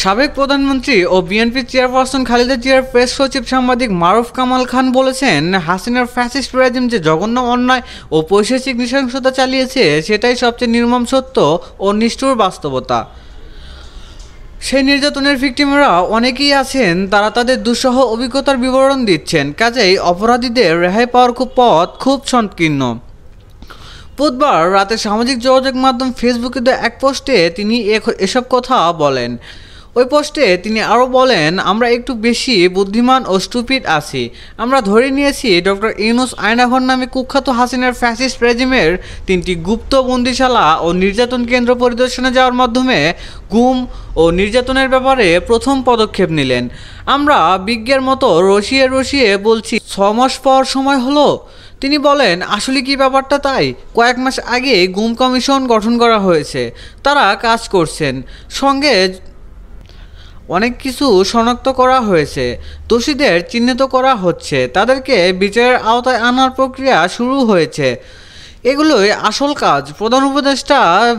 সাবেক প্রধানমন্ত্রী ও BNP chairperson Khaleda জিয়ার প্রেস সচিব সাংবাদিক মারুফ কামাল খান বলেছেন, হাসিনার ফ্যাসিস্ট রেজিম যে জঘন্য অন্যায় ও পৈশাচিক নৃশংসতা চালিয়েছে সেটাই সবচেয়ে নির্মম সত্য ও নিষ্ঠুর বাস্তবতা। সেই নির্যাতনের ভিকটিমরা অনেকেই আছেন, তারা তাদের দুঃসহ অভিজ্ঞতার বিবরণ দিচ্ছেন। কাজেই অপরাধীদের রেহাই পাওয়ার পথ খুব সংকীর্ণ। বুধবার রাতে সামাজিক যোগাযোগ মাধ্যম ফেসবুকে এক পোস্টে তিনি এসব কথা বলেন। ওই পোস্টে তিনি আরও বলেন, আমরা একটু বেশি বুদ্ধিমান ও স্টুপিড আছি। আমরা ধরে নিয়েছি ডক্টর ইউনূস আয়নাঘর নামে কুখ্যাত হাসিনার ফ্যাসিস্ট রেজিমের 3টি গুপ্ত বন্দিশালা ও নির্যাতন কেন্দ্র পরিদর্শনে যাওয়ার মাধ্যমে গুম ও নির্যাতনের ব্যাপারে প্রথম পদক্ষেপ নিলেন। আমরা বিজ্ঞের মতো রসিয়ে রসিয়ে বলছি 6 মাস পর সময় হলো। তিনি বলেন, আসলে কি ব্যাপারটা তাই? কয়েক মাস আগে গুম কমিশন গঠন করা হয়েছে, তারা কাজ করছেন, সঙ্গে অনেক কিছু শনাক্ত করা হয়েছে, দোষীদের চিহ্নিত করা হচ্ছে, তাদেরকে বিচারের আওতায় আনার প্রক্রিয়া শুরু হয়েছে। এগুলোই আসল কাজ। প্রধান উপদেষ্টা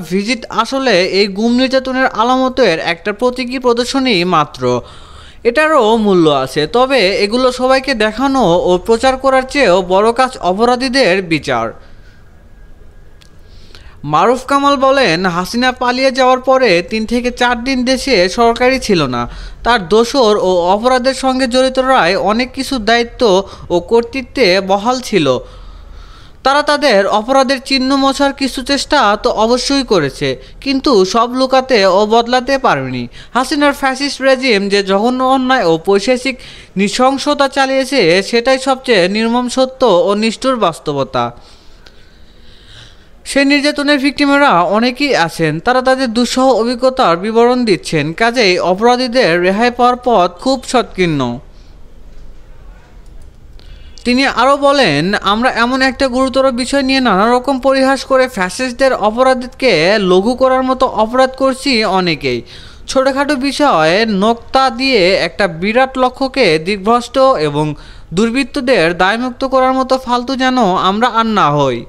ভিজিট আসলে এই গুম নির্যাতনের আলামতের একটা প্রতীকী প্রদর্শনী মাত্র। এটারও মূল্য আছে, তবে এগুলো সবাইকে দেখানো ও প্রচার করার চেয়েও বড় কাজ অপরাধীদের বিচার। মারুফ কামাল বলেন, হাসিনা পালিয়ে যাওয়ার পরে 3 থেকে 4 দিন দেশে সরকারই ছিল না। তার দোসর ও অপরাধের সঙ্গে জড়িতরাই অনেক কিছু দায়িত্ব ও কর্তৃত্বে বহাল ছিল। তারা তাদের অপরাধের চিহ্ন মোছার কিছু চেষ্টা তো অবশ্যই করেছে, কিন্তু সব লুকাতে ও বদলাতে পারেনি। হাসিনার ফ্যাসিস্ট রেজিম যে জঘন্য অন্যায় ও পৈশাচিক নৃশংসতা চালিয়েছে সেটাই সবচেয়ে নির্মম সত্য ও নিষ্ঠুর বাস্তবতা। সেই নির্যাতনের ভিকটিমরা অনেকেই আছেন, তারা তাদের দুঃসহ অভিজ্ঞতার বিবরণ দিচ্ছেন। কাজেই অপরাধীদের রেহাই পাওয়ার পথ খুব সংকীর্ণ। তিনি আরও বলেন, আমরা এমন একটা গুরুতর বিষয় নিয়ে নানা রকম পরিহাস করে ফ্যাসিস্টদের অপরাধকে লঘু করার মতো অপরাধ করছি অনেকেই। ছোটোখাটো বিষয়ে নোক্তা দিয়ে একটা বিরাট লক্ষ্যকে দিগ্ভ্রষ্ট এবং দুর্বৃত্তদের দায়মুক্ত করার মতো ফালতু যেন আমরা আর না হই।